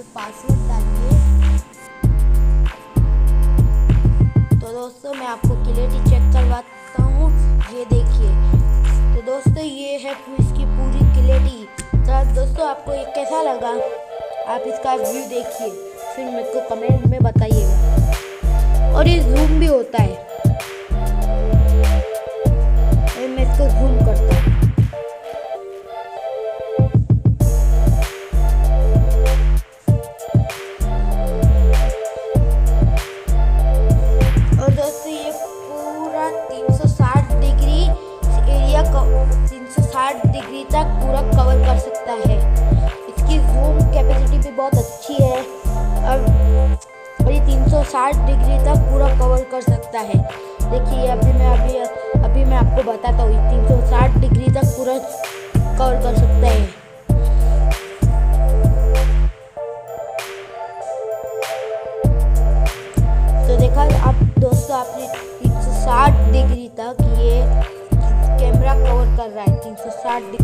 पे पासवर्ड डालिए। तो दोस्तों मैं आपको क्लियरिटी चेक करवाता हूँ, ये देखिए। तो दोस्तों ये है इसकी पूरी क्लियरिटी। तो दोस्तों आपको ये कैसा लगा, आप इसका व्यू देखिए, फिर मेरे को कमेंट में बताइएगा। और ये जूम भी होता है, मैं इसको जूम करता हूँ। और दोस्तों ये पूरा 360 डिग्री एरिया 360 डिग्री तक पूरा कवर कर सकता है। इसकी जूम कैपेसिटी भी बहुत अच्छी है और ये 360 डिग्री तक पूरा कवर कर सकता है। देखिए अभी मैं आपको बताता हूँ, 360 डिग्री तक पूरा कवर कर सकता है। तो देखा आप दोस्तों, आपने 360 डिग्री तक ये कैमरा कवर कर रहा है, 360 डिग्री।